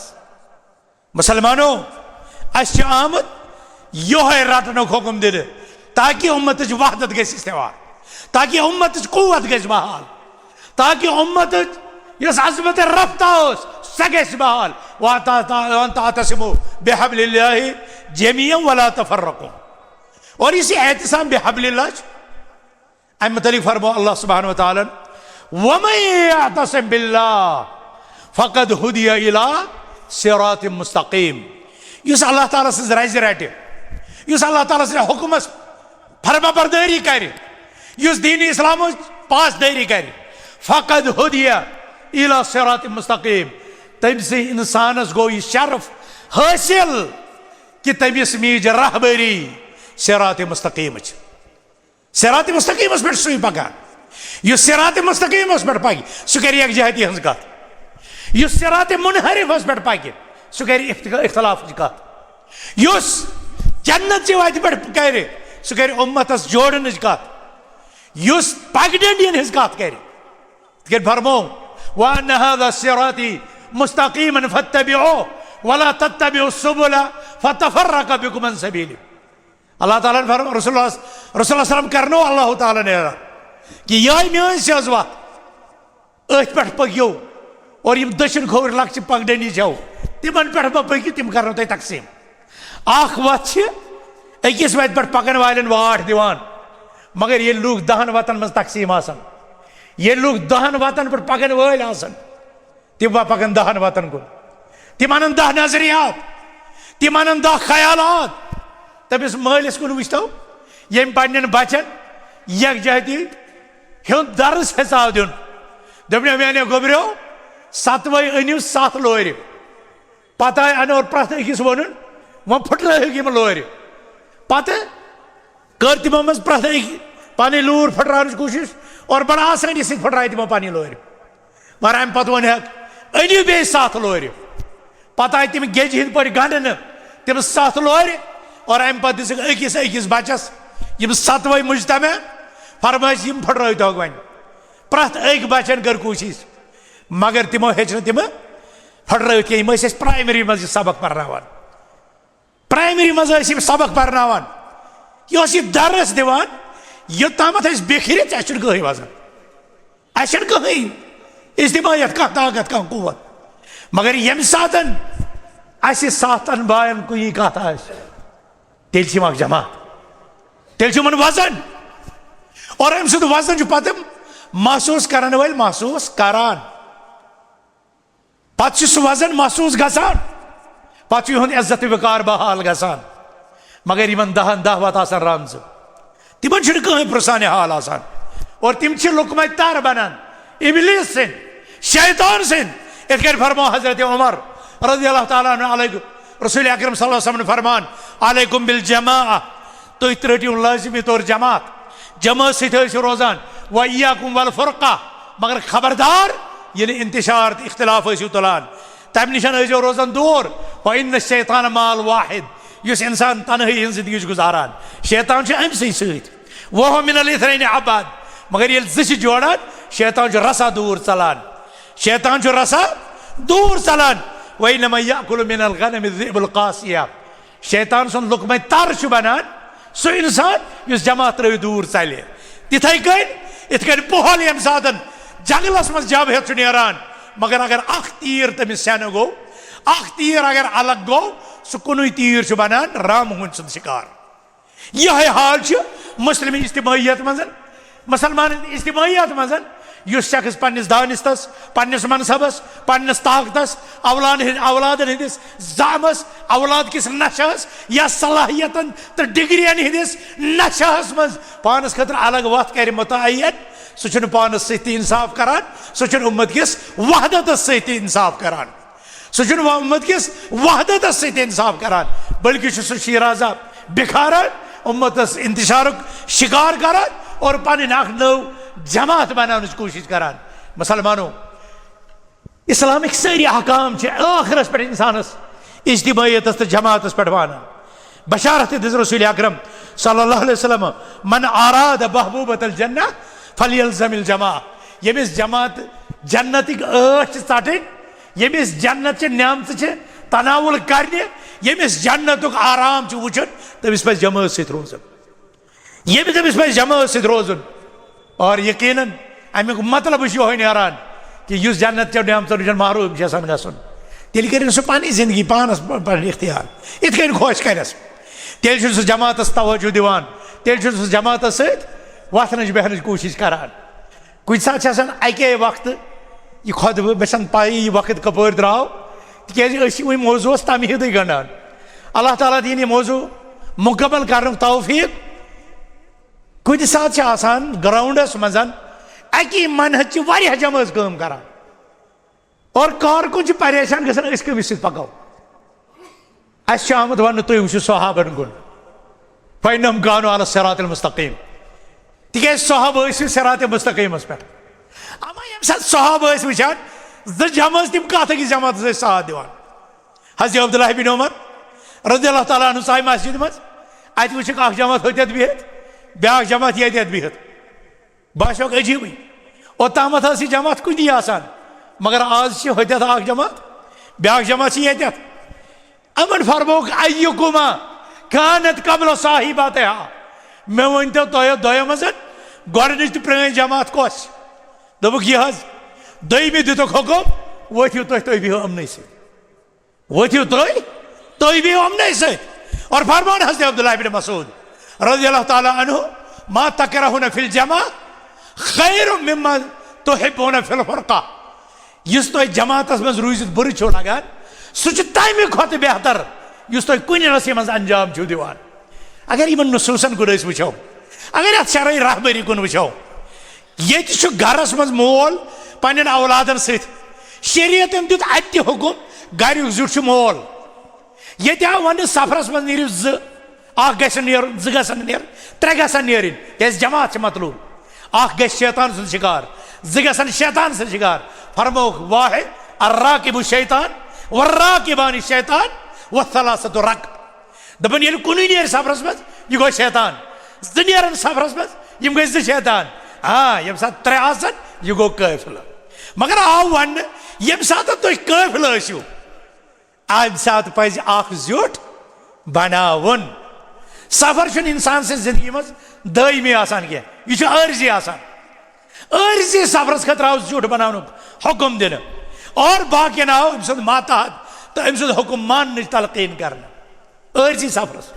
मुसलमानों अस आमद योहे रटन हुक्म दिन ताकि उम्मत वहदत गि इस्तेमाल, ताकि उम्मत कुव्वत गि बहाल, ताकि उम्मत अजमत रफ्ता सह गि बहाल। वातसिमु बिहब्लिल्लाहि जमीअन वला तफर्रकू। और इस एहतिसाम बिहब्लिल्लाह अम मुतलिक फरमो अल्लाह सुब्हानहु व तआला वमन यअतसिम बिल्लाह फकद हुदिया इला सिरातिम मुस्तकीम। युस अल्लाह ताला सज रज रटि, युस अल्लाह ताला सज हुक्मस फरमाबरदारी कर, युस दीन इस्लाम पासदारी कर, फकद हुदिया इला सिरातिम मुस्तकीम। तमसे इंसानस गो यह शरफ हासिल कि तमिस मीज रहबरी सिरात मुस्तकीम। सिरात मुस्तकीमस पे सु पकान, यह सिरात मुस्तकीमस पे पक सह कर यकजहती हज कत, यह सिरात मुनहरिफस पे पक सह कर इख्तलाफ कत, युस जन्नत वत पे कर सह कर उम्मतस जोड़न कत, युस पगडंडियन हज कत कर फरमो वअन्न हाज़ा सिराती मुस्तकीमन फत्तबिऊहु वला तत्तबिउ सुबुला फतफर्रक बिकुम अन सबीली। अल्लाह ताला ने फरमाया रसूलुल्लाह सल्लम करनो अल्लाह ताला ने कि यह मेन सेज वत अथ पे पकियो और यम दक्षिण खोवर लक्ष्य पगडनी छो तिमन पे पकियो तिम करनो तय तकसीम। अख वत अकिस वत पे पकन वालन वाट दिवान, मगर ये लोग 10 वतन मज तकसीम आसन, ये लोग 10 वतन पे पकन वाल आसन, तिम पकन 10 वतन को, तिम अनन 10 नजरियात, तिम अनन 10 ख्यालात। तमिस मालिस कुन वुचतो यम पन्न बचन यकजहती हुंद दर्स हिसाब दिन दपने मेने गोबरो 7 अनिव 7 लोर पत अनो प्रथ अकिस वन वो फुटर यम लोर पत कर तमो मज प्रथ पानी लूर फुटरान कोशिश और बड़ा आसानी से फुटराय तमो पानी लोर, मगर अम पत वन अनिव बे 7 लोर पत आय तम गेज हिंद पे गंडन तम 7 लोर और अम पे अकिस अकिस बचस यम 7 मुजतमे फरमाइश यम फुटराय तो वन प्रथ अक बचन कर कोशिश, मगर तमो हेच तम फुटराय कह प्राइमरी मज सबक पर्नावान, प्राइमरी मज सबक पर्नावान यह दरस दिवान योताम बेखिरित अह कहीं वजन अह कहीं इज्तिमायत कह ताकत कह कुव्वत, मगर यम सात 7 बायन कुछ कत तेल जमात तेल वजन और अम सद वजन पत महसूस करने वाल महसूस करान पत सह वजन महसूस गसान पत इज्जत वकार बहाल गसान, मगर इन 10 वत आसान रामज तिमन कहीं पुरसान हाल आसान और तिम लुकम तार बनान इबलीस सिन शैतान सिन। इत फरमो हजरत उमर रज़ियल्लाहु ताला अन्हु रसूल अकरम सल्लल्लाहु अलैहि वसल्लम फरमान अलैकुम बिल जमाअह, तुम त्रटियो लाजिमी तौर जमात जमात सो रोजान व इय्याकुम वल फुरका, मगर खबरदार ये इंतशार इख्तिलाफ तुलान तम निश रोजान दूर। व इन्न शैतान माल वाहिद, युस इंसान तनहाई जिंदगी गुजारान शैतान अमसी सत वह मिनल इथरैन अबाद, मगर ये ज जोड़ान शैतान रसा दूर चलान, शैतान रसा दूर चलान। वइन्नमा याकुलु मिनल गनमि ज़िबुल क़ासिया, शैतान सुन लुकमा तर बनान सो इंसान युस जमात त्रवि दूर चले। तिथै कन पोहल यम सातन जंगलस मज जब हेत नेरान, मगर अगर अख तीर तमिस सेन गो, अख तीर अगर अलग गो सह कुन तीर बनान राम हुन सुन शिकार। यह हाल मुस्लिम इज्तिमाइयत मजन मुसलमान इज्तिमाइयत मजन युस शख्स पन्निस दानिस्तस पन्निस मनसबस पन्निस ताकतस औलादन हंदिस जामस औलाद किस नशहस या सलाहियतन तो डिग्रियन हंदिस नशहस मज पानस खतर अलग वत कर मुतअय्यन, सह पानस सत इंसाफ करान, सह उम्मत किस वहदतस सत इंसाफ करान, सह उम्मत किस वहदतस सत इंसाफ करान, बल्कि सह शिराजा बिखारान उम्मतस इंतशारुक शिकार करान और पन्न अख नव जमात बनाने की कोशिश करान। मुसलमानों इस्लामिक सारी अहकाम आखिरस पे इंसानस इज्तिमाइयतस तो जमातस पे वाना। बशारत दिस रसूल अकरम सल्लल्लाहु अलैहि वसल्लम मन आराद महबूबतल जन्नह फलियल्ज़मिल जमा, यमिस जमात जन्नतिक च चटन, यमिस जन्नत च न्यामत तनावुल करने यमिस जन्नतुक आराम वुचन तमिस पे जमात सत रोजन यमिस तमिस पे जमात सत रोजन और यकीनन अमुक मतलब यह नारान कि युस जन्नत चो नियामतों निश महरूम गसन तेल कर सह पनी जिंदगी पानस इख्तियार इत कन खुश करस तेल सह जमात तवज्जो दिवान तेल सह जमात सत वथन बहन कोशिश करान कुछ सात अके वक्त यह खुद बन पाई यह वक्त कपर द्राव तिज वो मौजू तमहीद गंडान अल्लाह ताला दिन यह मौजू मुकम्मल कर तौफीक कुछ सात ग्राउंडस मज अकी मनहज वारिया जमात काम करान और कारकुन परेशान गसन कमिस पको अस आमुत वन तुम वो सहाबन गुन फ़इन्नहुम कानू अला सिरातिल मुस्तकीम तिक सहाब सिरात मुस्तकीमस पे अमा ये सहाब वुचान जो जमात तम कत जमात साथ दिवान हज़रत अब्दुल्लाह बिन उमर रज़ियल्लाहु तआला अन्हु साई मस्जिद मज अत वुचक जमात हत बिहत ब्या जमात ये बिहत बाशोक अजीब ओतम जमात कुनी आसान मगर आज हत जमात ब्या जमात ये अमन फरमोक अय्युकुमा कानत कबल साहिबात मे वन तो दो मज गोडनिच तो प्रेन जमात कस दोक यह दमे दुतुक हुकुम वथिव तुम बिहो अमन वथिव तुम बिहो अमन और फरमान हज़रत अब्दुल्लाह बिन मसूद रज़ियल्लाहु तआला अन्हु मा तकरहुन फिल जमा खैरुम मिम्मा तुहिब्बुन फिल फुरका युस तुम जमातस मज रूजित बुर छो लगान सह तमे खुद बेहतर युस तुम कुन नसी मज अंजाम छो दिवान अगर इन नसूसन कुन वो अगर अत शरई रहबरी कुन वो ये गरस मज मोल पन्न औलादन सरियतन दुत अत हुकुम गर जुट मोल ये वन सफरस मज नीर त्रे गसन नीर जमात मतलूब ग शैतान सुन शिकार ज शैतान सुन शिकार फरमो वाह अर्राकिबु शैतान वर्राकिबानि शैतान वसलासतु रक दपन ये कुन नीर सफरस मज यह गो शैतान ज नीरन सफरस मज यम गई शैतान हाँ यम सात त्रे आसन यह गो काफिला मगर आव वन यम सात तुम काफिल आसियो अम सात पज जुट बनावन सफर छुन इंसान से जिंदगी मज दायमी आसान कह यह अर्जी आसान अर्जी सफरस खतर आव जुट बनानुक हुकुम दिन और बाकियन आव अम सद मातहत तो अम सद हुकुम मान तलकीन करना अर्जी सफरस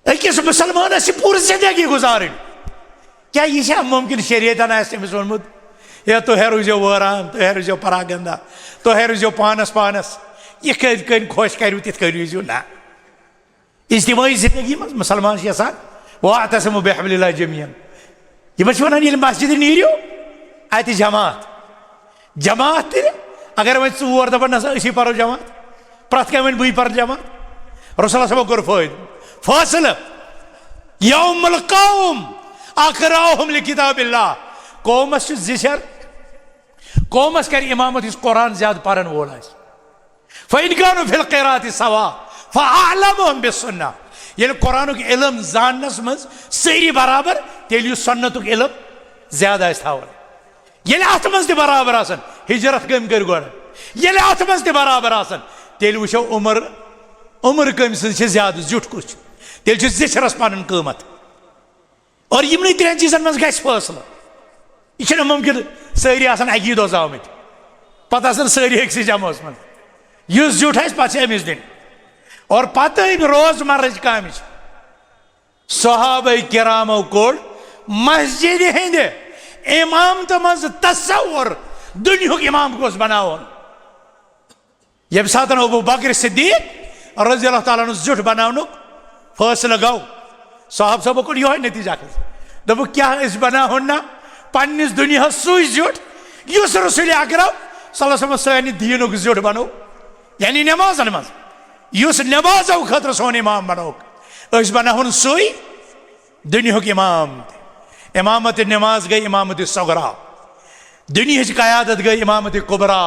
अकिस मुसलमान पूरी जिंदगी गुजारन क्या यह मुमकिन शरीयतन अमिस वोनमुत या तुह रूजो वरान तुह रूजो परागंदा तुह रूजो पानस पानस यह कन खुश करू तिथ रूजो ना इज्तिमाई जिंदगी मज मुसलमान यसान वातसिमु बिहब्लिल्लाहि जमीअन यह वन ये मस्जिद नीरियो अत जमात जमात अगर वन चोर दपन नसा असी परो जमात प्रत कह वन बी पर जमात रसूलुल्लाह सल्लल्लाहु अलैहि वसल्लम कोर फैसला यौमुल कौम अक़राहुम लिकिताबिल्लाह कौमस जिशर कौमस कर इमामत इस कुरान ज्यादा परन वोल फ़इन कानू फिल क़िराअति सवा फ़अअलमुहुम बिस्सुन्नह ये कुरानुक इल्म जाननस मज सारी बराबर तेल सुन्नतुक इल्म ज्यादा थावन ये अत मज बराबर आसन हिजरत कम कर गोड़ ये अत मज बराबर आसन तेल वुचो उमर कम ज्यादा जुट कुछ तेल जिशरस पन कीमत और यमन त्रेन चीजन मज गस फैसला यह मुमकिन सारी अकी दो आमत पत सारी अक्स जमात मज इस जुट पे अमिस दिन और पत रोजमर्रा काम सहाबा किरामो कोड़ मस्जिद हंद इमामत मज तस्वुर दुनिया इमाम गोस बनावन यम सात अबू बकर सिद्दीक रज़ियल्लाहु तआला अन्हु जुट बनानुक फैसला गो साहब सब कोड़ यह नतीजा दप क्या बनावन ना पन्निस दुनिया सुई जुट युस रसूल अकरम सल्लल्लाहु अलैहि वसल्लम सानि दीनुक जुट बनो यानी नमाजन मज युस नमाजो खतर सोन इमाम बनोक बनावन सुई दुनिया इमाम इमामत नमाज गई इमामत सगरा दुनिया क़यादत गई इमामत कुबरा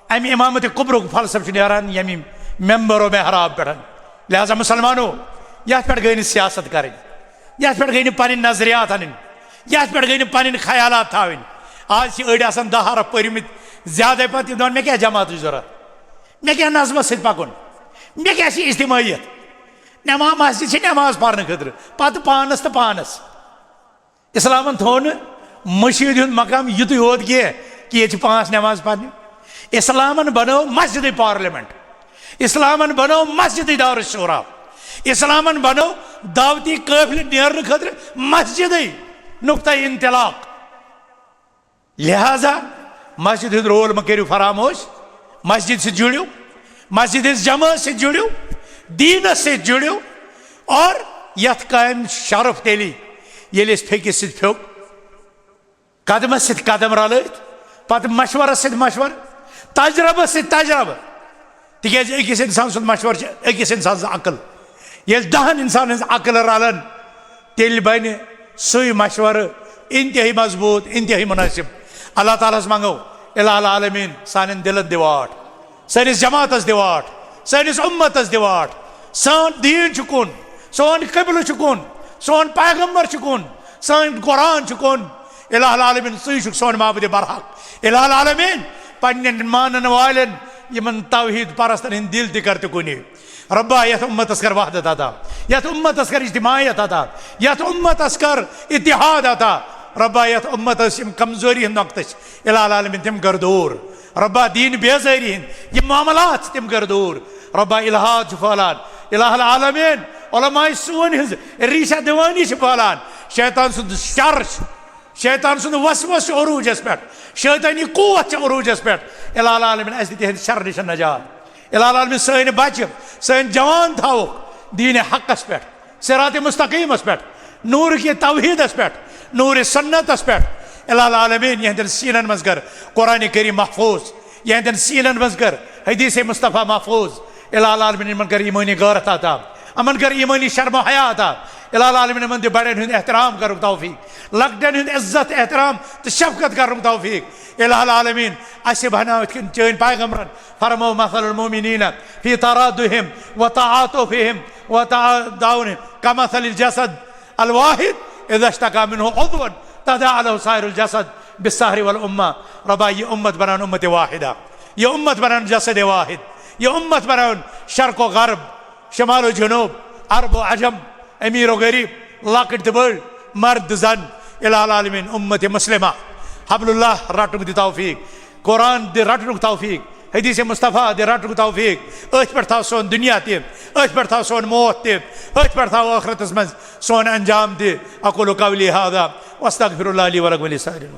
अम इमामत कुबरुक फलसफ नारान यमी मेम्बरो मेहराब पे लिहाजा मुसलमानो यथ पे गई सियासत कर यथ पे गई पन नजरियात अन यथ पे गई पन ख्यालात थावन आज अड़ 10 रफ पर्मित ज्यादा पे मे क्या जमात जरूरत मे क्या नज़मत सत पकुन मे क्या इज्तिमायत नमाज मस्जिद से नमाज पढ़ने खतर पत पानस तो पानस इस्लामन थो न मशीद हुंद मकाम युत योत कि ये 5 नमाज पढ़ने इस्लामन बनो मस्जिद पार्लियामेंट इस्लामन बनो मस्जिद दार शूरा इस्लामन बनो दावती काफिल नेरने खतर मस्जिद नुक्ता इंतलाक लिहाजा मस्जिद रोल म करियो फरामोश मस्जिद से जुड़ियो मस्जिद जमात से जुड़ियो दीन से जुड़ियो और यथ कायम शरफ तेली ये फेकिस सत फ्योक कदम सत कदम रलत पत मशवरस सत मशवर तजरबस सत तजरब तिकाज अकिस इंसान सुंद मशवर अकिस इंसान अकल ये 10 इंसान अकल रलन तेल बन सही मशवर इंतहाई मजबूत इंतहाई मुनासिब अल्लाह ताला मंगो इलाह आलमीन सान दिलन दिवाट सानिस जमातस दिवाट सानिस उम्मतस दिवाट सान दीन चुकुन सोन कबिल चुकुन सोन पैगंबर चुकुन सान कुरान चुकुन इलाह आलमीन सही सोन माबुद बरहक इलाह आलमीन पन्न मानन वालन यमन तौहीद परस्तन हिंद दिल करते कुनी रब्बा यथ उम्मतस कर वहदत अता यथ उम्मतस कर इज्तिमायत अता यथ उम्मतस कर इत्तिहाद अता रब्बा यथ उम्मतस कमजोरी नक्तश इलाह आलमीन तिम कर दूर रब्बा दीन बेजारी ये मामलात तिम कर दूर रब्बा इल्हाद फलान इलाह आलमीन उलमाए सोन हिंज रीशा दीवानी फलान शैतान सुंद शर शैतान सुंद वसवस उरूजस पे शैतानी कुव्वत उरूजस पे इलाह आलमीन अस दिहन शर निश नजात इलाह आलमीन सन बच्चे सन जवान थावक दीन हकस पे सिरात मुस्तकीमस पे नूर के तौहीदस पे नूर सन्नतस पे इलाह आलमीन यहदन सीनन मज कर कुरान करीम महफूज यहदन सीनन मज कर हदीस मुस्तफ़ा महफूज इलाह आलमीन मन कर ईमानी गैरत अता अमन कर ईमानी शर्म हया अता इलाह आलमीन मन बड़न हुंद एहतराम करुक तौफीक लकटन हुंद इज्जत एहतराम तो शफकत करुक तौफीक इलाह आलमीन असे बनावत चैन पैगंबरन फरमो मसलुल मुमिनीन फी तरादुहिम व तआतुफिहिम व तआदाउन कमसलिल जसद अल वाहिद इज़ा इश्तका मिन्हु उज़वन तदाअ लहु साइरुल जसद बिस्सहरि वल उम्मा रब्बा ये उम्मत बनान उम्मत वाहिदा ये उम्मत बनान जसद वाहिद ये उम्मत बनान शर्क व गर्ब शमाल व जुनूब अरब व अजम अमीर व गरीब लकट बड़ मर्द जन इलाह आलमीन उम्मत मुस्लिमा हब्लुल्लाह रटुक दि तौफीक कुरान दि रटुक तौफीक हदीस मुस्तफ़ा दि रटुक तौफीक अथ पे थाव सोन दुनिया ते अथ पे थाव सोन मौत ते अथ पे थाव आखिरतस मज सोन अंजाम ते अक़ूलु क़ौली हाज़ा वस्तग़फिरुल्लाह ली व लकुम व लिसाइरिल